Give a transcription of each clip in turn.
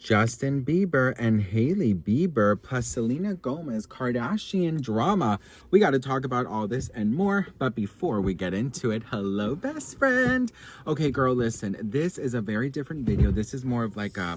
Justin Bieber and Hailey Bieber plus Selena Gomez Kardashian drama. We got to talk about all this and more. But before we get into it, hello, best friend. Okay, girl, listen, this is a very different video. This is more of like a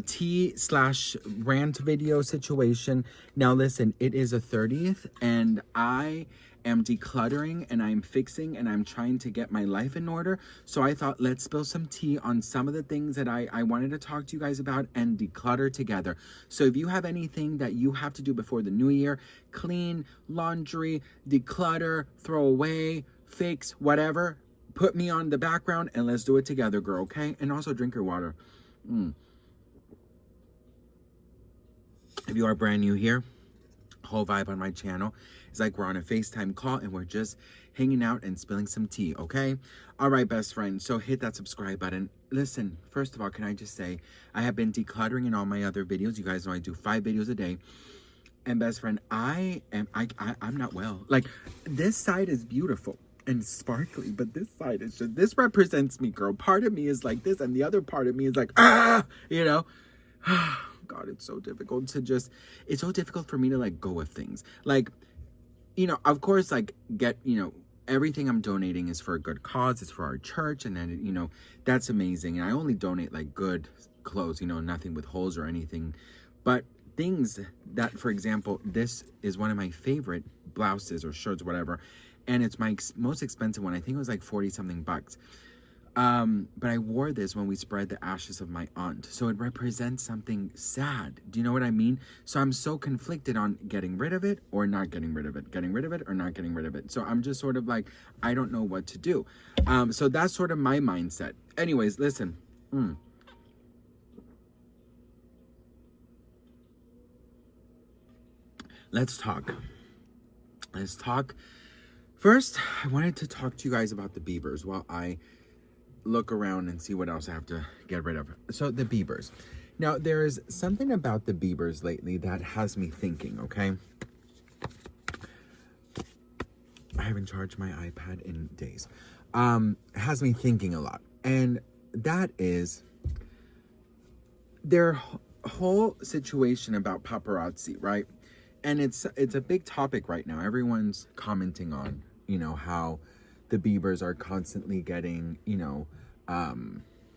tea/rant video situation. Now, listen, it is a 30th and I am decluttering and I'm fixing and I'm trying to get my life in order. So I thought, let's spill some tea on some of the things that I wanted to talk to you guys about and declutter together. So if you have anything that you have to do before the new year, clean, laundry, declutter, throw away, fix, whatever, put me on the background and let's do it together, girl, okay? And also drink your water. If you are brand new here, whole vibe on my channel is like we're on a FaceTime call and we're just hanging out and spilling some tea, okay? All right, best friend, so hit that subscribe button. Listen, first of all, can I just say, I have been decluttering in all my other videos. You guys know I do 5 videos a day. And best friend, I'm not well. Like, this side is beautiful and sparkly, but this side is just, this represents me, girl. Part of me is like this and the other part of me is like, you know? God, it's so difficult to just, it's so difficult for me to like go with things. Like, you know, of course, like everything I'm donating is for a good cause. It's for our church. And then, you know, that's amazing. And I only donate like good clothes, you know, nothing with holes or anything. But things that, for example, this is one of my favorite blouses or shirts, whatever. And it's my most expensive one. I think it was like 40 something bucks. But I wore this when we spread the ashes of my aunt. So it represents something sad. Do you know what I mean? So I'm so conflicted on getting rid of it or not getting rid of it, getting rid of it or not getting rid of it. So I'm just sort of like, I don't know what to do. So that's sort of my mindset. Anyways, listen. Let's talk. Let's talk. First, I wanted to talk to you guys about the Beibers while I look around and see what else I have to get rid of. So the Beibers. Now, there's something about the Beibers lately that has me thinking, okay? I haven't charged my iPad in days. Has me thinking a lot. And that is their whole situation about paparazzi, right? And it's a big topic right now. Everyone's commenting on, you know, how the Beibers are constantly getting, you know,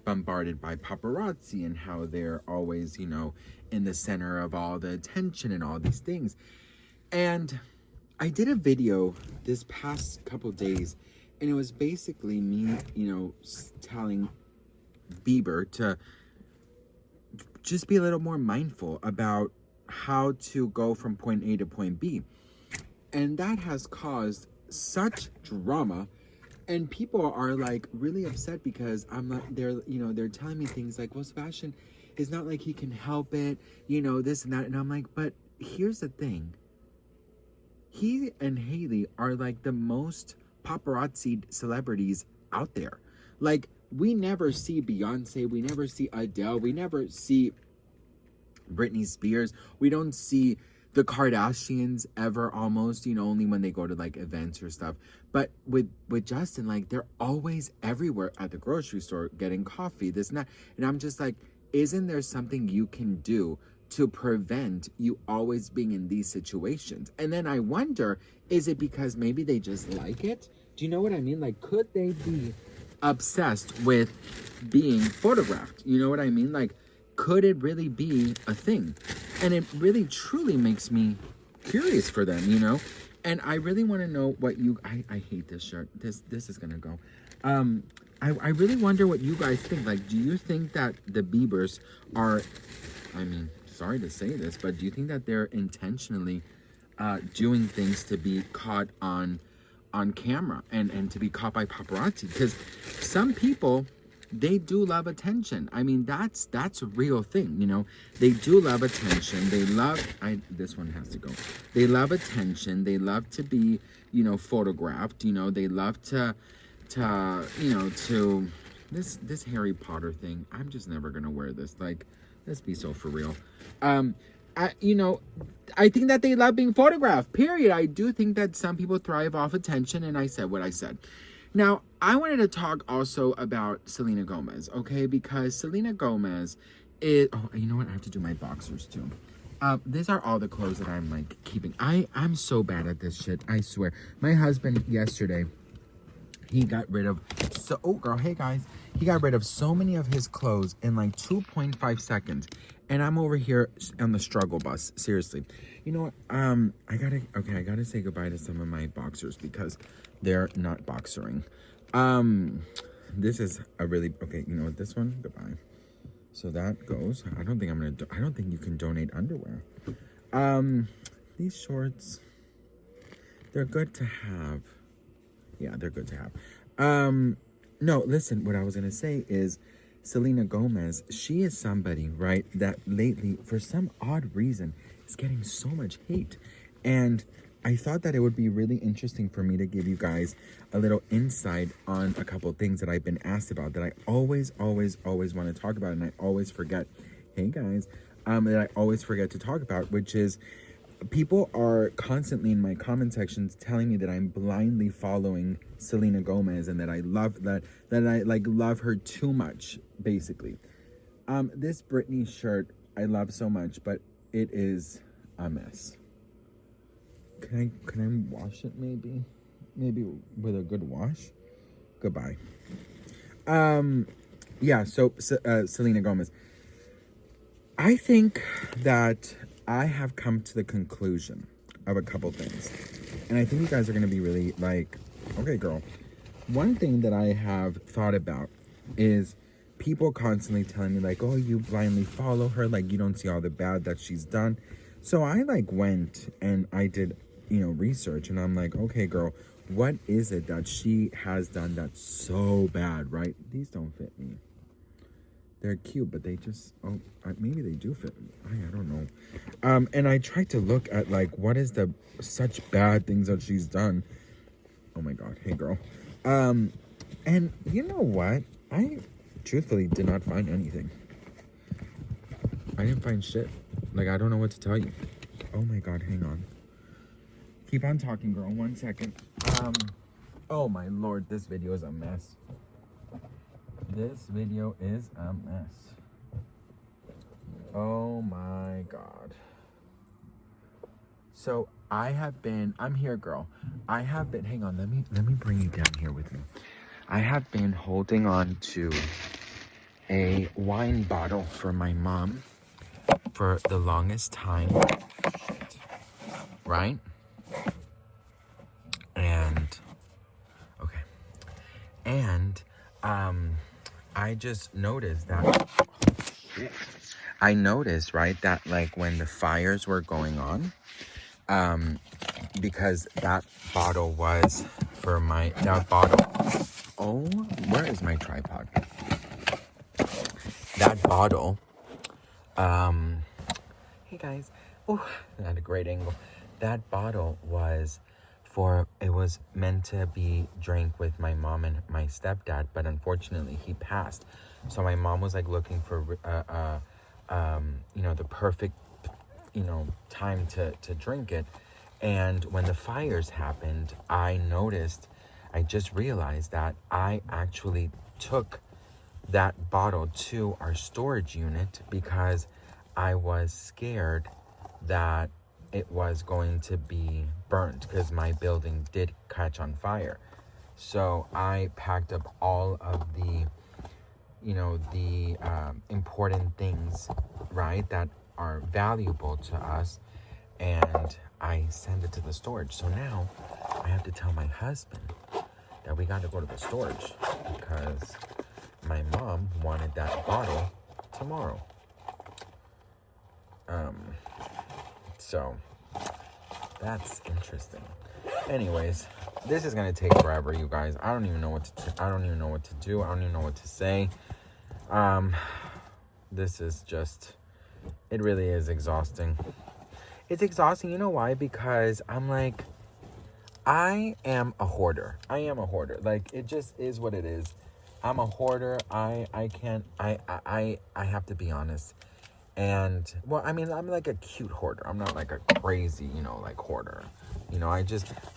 bombarded by paparazzi and how they're always, you know, in the center of all the attention and all these things. And I did a video this past couple days and it was basically me, you know, telling Bieber to just be a little more mindful about how to go from point A to point B. And that has caused such drama. And people are like really upset because I'm like, they're telling me things like, well, Sebastian, it's not like he can help it, you know, this and that. And I'm like, but here's the thing. He and Hailey are like the most paparazzi celebrities out there. Like, we never see Beyonce, we never see Adele, we never see Britney Spears. We don't see the Kardashians ever, almost, you know, only when they go to like events or stuff. But with Justin, like, they're always everywhere at the grocery store getting coffee, this and that. And I'm just like, isn't there something you can do to prevent you always being in these situations? And then I wonder, is it because maybe they just like it? Do you know what I mean? Like, could they be obsessed with being photographed? You know what I mean? Like, could it really be a thing? And it really truly makes me curious for them, you know? And I really want to know what you, I hate this shirt. This is going to go. I really wonder what you guys think. Like, do you think that the Beibers are, I mean, sorry to say this, but do you think that they're intentionally doing things to be caught on camera and to be caught by paparazzi? Because some people, they do love attention. I mean, that's a real thing, you know. They do love attention. They love, this one has to go. They love attention. They love to be, you know, photographed. You know, they love to you know, to this Harry Potter thing. I'm just never gonna wear this. Like, let's be so for real. You know, I think that they love being photographed, period. I do think that some people thrive off attention, and I said what I said. Now, I wanted to talk also about Selena Gomez, okay? Because Selena Gomez Oh, you know what? I have to do my boxers too. These are all the clothes that I'm like keeping. I'm so bad at this shit. I swear. My husband yesterday, he got rid of oh girl, hey guys. He got rid of so many of his clothes in like 2.5 seconds. And I'm over here on the struggle bus. Seriously. You know what? I gotta say goodbye to some of my boxers because they're not boxering. This is a really okay, you know what, this one, goodbye. So that goes. I don't think you can donate underwear. These shorts, they're good to have. Yeah, they're good to have. No, listen, what I was gonna say is Selena Gomez, she is somebody, right, that lately, for some odd reason, is getting so much hate. And I thought that it would be really interesting for me to give you guys a little insight on a couple things that I've been asked about that I always want to talk about, and I always forget. Hey guys, that I always forget to talk about, which is people are constantly in my comment sections telling me that I'm blindly following Selena Gomez and that I love that I like love her too much, basically. This Britney shirt I love so much, but it is a mess. Can I wash it maybe? Maybe with a good wash? Goodbye. Yeah, so Selena Gomez. I think that I have come to the conclusion of a couple things. And I think you guys are going to be really like, okay, girl. One thing that I have thought about is people constantly telling me like, oh, you blindly follow her. Like, you don't see all the bad that she's done. So I like went and I did, research, and I'm like, okay, girl, what is it that she has done that's so bad, right? These don't fit me. They're cute, but they just, maybe they do fit me. I don't know. And I tried to look at like, what is the such bad things that she's done. Oh my God. Hey girl. And you know what? I truthfully did not find anything. I didn't find shit. Like, I don't know what to tell you. Oh my God. Hang on. Keep on talking, girl. 1 second. Oh my Lord. This video is a mess. This video is a mess. Oh my God. So I'm here, girl. Hang on, let me bring you down here with me. I have been holding on to a wine bottle for my mom for the longest time. Right? And, I just noticed that, I noticed, right, that like when the fires were going on, because that bottle was for where is my tripod? That bottle, hey guys, at a great angle. That bottle it was meant to be drank with my mom and my stepdad, but unfortunately he passed. So my mom was like looking for, the perfect, time to drink it. And when the fires happened, I just realized that I actually took that bottle to our storage unit because I was scared that it was going to be burnt because my building did catch on fire. So I packed up all of the, important things, right, that are valuable to us, and I send it to the storage. So now I have to tell my husband that we got to go to the storage because my mom wanted that bottle tomorrow. So that's interesting. Anyways, this is gonna take forever, you guys. I don't even know what to do. I don't even know what to say. This is just, it really is exhausting. It's exhausting, you know why? Because I'm like, I am a hoarder. Like, it just is what it is. I'm a hoarder. I have to be honest. And, well, I mean, I'm like a cute hoarder. I'm not like a crazy, like hoarder.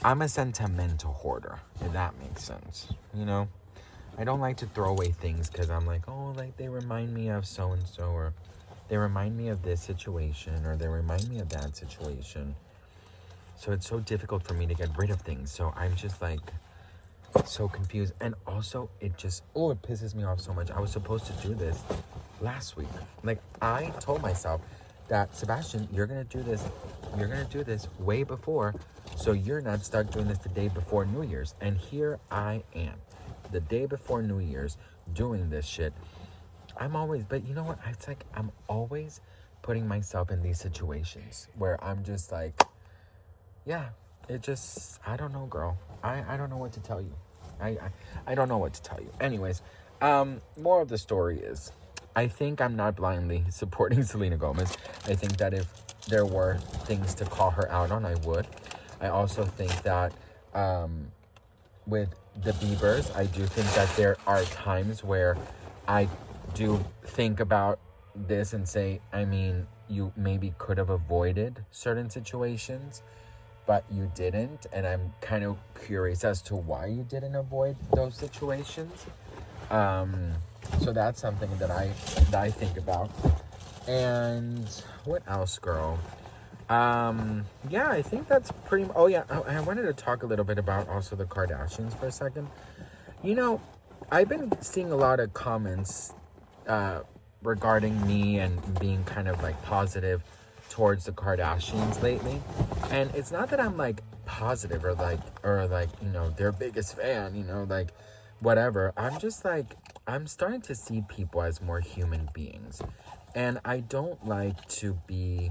I'm a sentimental hoarder, if that makes sense, I don't like to throw away things because I'm like, oh, like they remind me of so and so, or they remind me of this situation, or they remind me of that situation. So it's so difficult for me to get rid of things. So I'm just like so confused. And also it just, oh, it pisses me off so much. I was supposed to do this last week. Like I told myself that, Sebastian, you're going to do this. You're going to do this way before. So you're not stuck doing this the day before New Year's. And here I am, the day before New Year's, doing this shit. I'm always, but you know what? It's like I'm always putting myself in these situations where I'm just like, yeah, it just, I don't know, girl. I don't know what to tell you. I don't know what to tell you. Anyways, more of the story is, I think I'm not blindly supporting Selena Gomez. I think that if there were things to call her out on, I would. I also think that with the Beibers, I do think that there are times where I do think about this and say, I mean, you maybe could have avoided certain situations, but you didn't. And I'm kind of curious as to why you didn't avoid those situations. So that's something that I think about. And what else, girl? Yeah, I think that's pretty. Oh yeah, I wanted to talk a little bit about also the Kardashians for a second. You know, I've been seeing a lot of comments regarding me and being kind of like positive towards the Kardashians lately. And it's not that I'm like positive or like you know, their biggest fan, you know, like whatever. I'm just like, I'm starting to see people as more human beings. And I don't like to be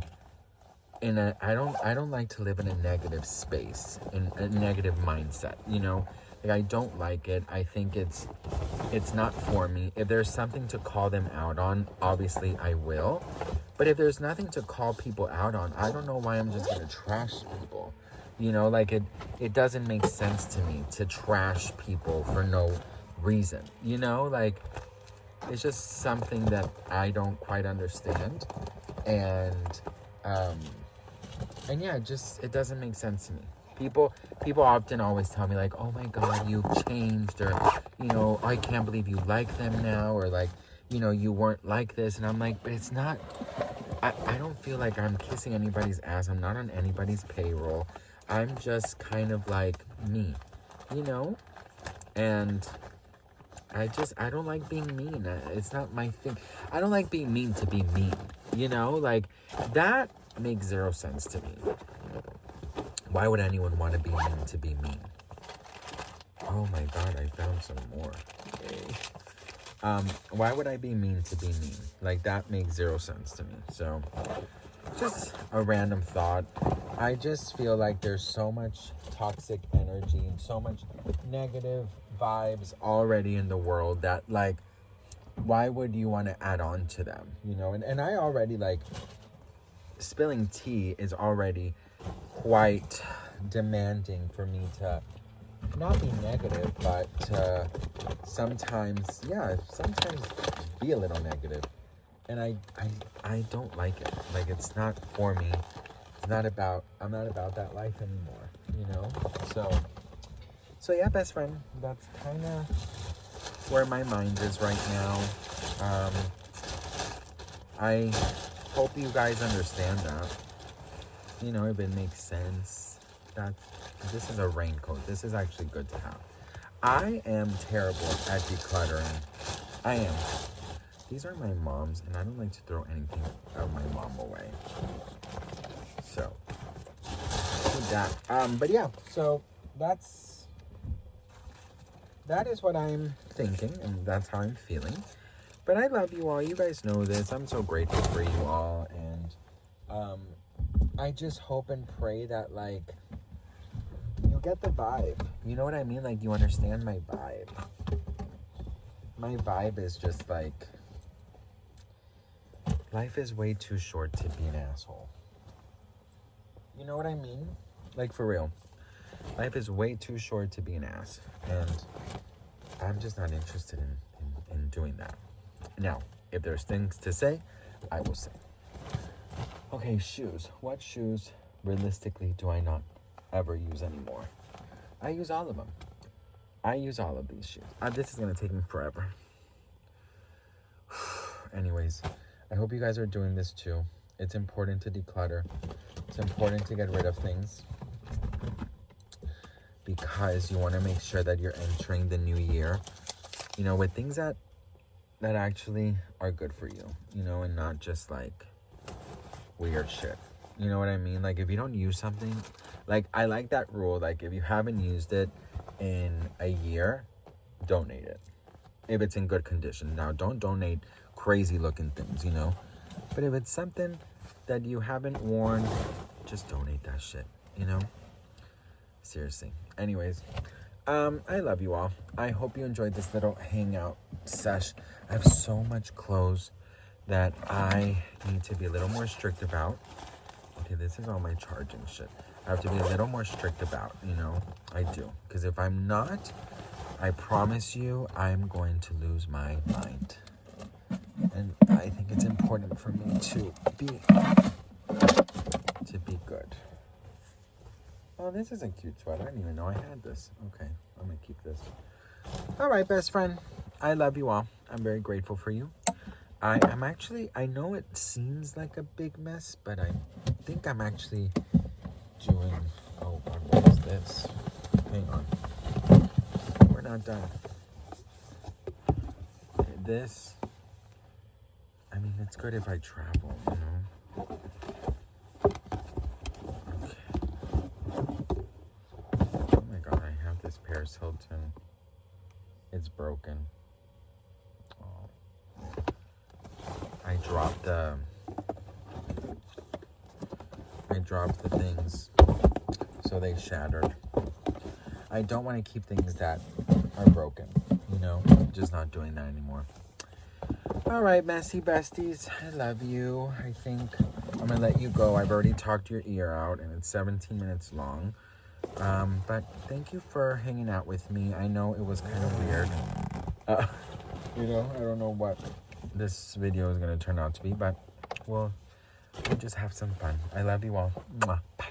in a, I don't like to live in a negative space, in a negative mindset, you know? Like, I don't like it. I think it's not for me. If there's something to call them out on, obviously I will. But if there's nothing to call people out on, I don't know why I'm just gonna trash people. You know, like it doesn't make sense to me to trash people for no reason. You know, like it's just something that I don't quite understand. And yeah, it doesn't make sense to me. People often always tell me like, oh my God, you've changed, or, you know, I can't believe you like them now, or like, you know, you weren't like this. And I'm like, but it's not, I don't feel like I'm kissing anybody's ass. I'm not on anybody's payroll. I'm just kind of like me, you know? And I don't like being mean. It's not my thing. I don't like being mean to be mean, you know? Like, that makes zero sense to me. Why would anyone want to be mean to be mean? Oh my God, I found some more. Yay. Why would I be mean to be mean? Like, that makes zero sense to me. So, just a random thought. I just feel like there's so much toxic energy and so much negative vibes already in the world that, like, why would you want to add on to them? You know, and I already, like, spilling tea is already quite demanding for me to not be negative, but sometimes be a little negative. And I don't like it. Like, it's not for me. I'm not about that life anymore, you know? So yeah, best friend, that's kind of where my mind is right now. I hope you guys understand that. You know, if it makes sense, that this is a raincoat. This is actually good to have. I am terrible at decluttering. I am. These are my mom's, and I don't like to throw anything of my mom away. So, with that. But yeah, so that is what I'm thinking, and that's how I'm feeling. But I love you all. You guys know this. I'm so grateful for you all, and I just hope and pray that, like, you get the vibe. You know what I mean? Like, you understand my vibe. My vibe is just like, life is way too short to be an asshole. You know what I mean? Like, for real. Life is way too short to be an ass. And I'm just not interested in doing that. Now, if there's things to say, I will say. Okay, shoes. What shoes, realistically, do I not ever use anymore? I use all of them. I use all of these shoes. This is gonna take me forever. Anyways, I hope you guys are doing this too. It's important to declutter. It's important to get rid of things because you want to make sure that you're entering the new year, you know, with things that actually are good for you, you know, and not just like weird shit. You know what I mean? Like, if you don't use something, like, I like that rule. Like, if you haven't used it in a year, donate it. If it's in good condition. Now, don't donate crazy looking things, you know? But if it's something that you haven't worn, just donate that shit, you know? Seriously. Anyways, I love you all. I hope you enjoyed this little hangout sesh. I have so much clothes that I need to be a little more strict about. Okay, this is all my charging shit. I have to be a little more strict about, you know? I do. Because if I'm not, I promise you, I'm going to lose my mind. And I think it's important for me to be good. Oh, this is a cute sweater. I didn't even know I had this. Okay, I'm gonna keep this. All right, best friend. I love you all. I'm very grateful for you. I know it seems like a big mess, but I think I'm actually doing, oh God, what is this? Hang on. We're not done. This, I mean, it's good if I travel, you know? Okay. Oh my God, I have this Paris Hilton. It's broken. Oh. I dropped the things, so they shattered. I don't want to keep things that are broken, you know? I'm just not doing that anymore. All right, messy besties, I love you. I think I'm gonna let you go. I've already talked your ear out, and it's 17 minutes long. But thank you for hanging out with me. I know it was kind of weird. You know, I don't know what this video is gonna turn out to be, but we'll just have some fun. I love you all. Mwah. Bye.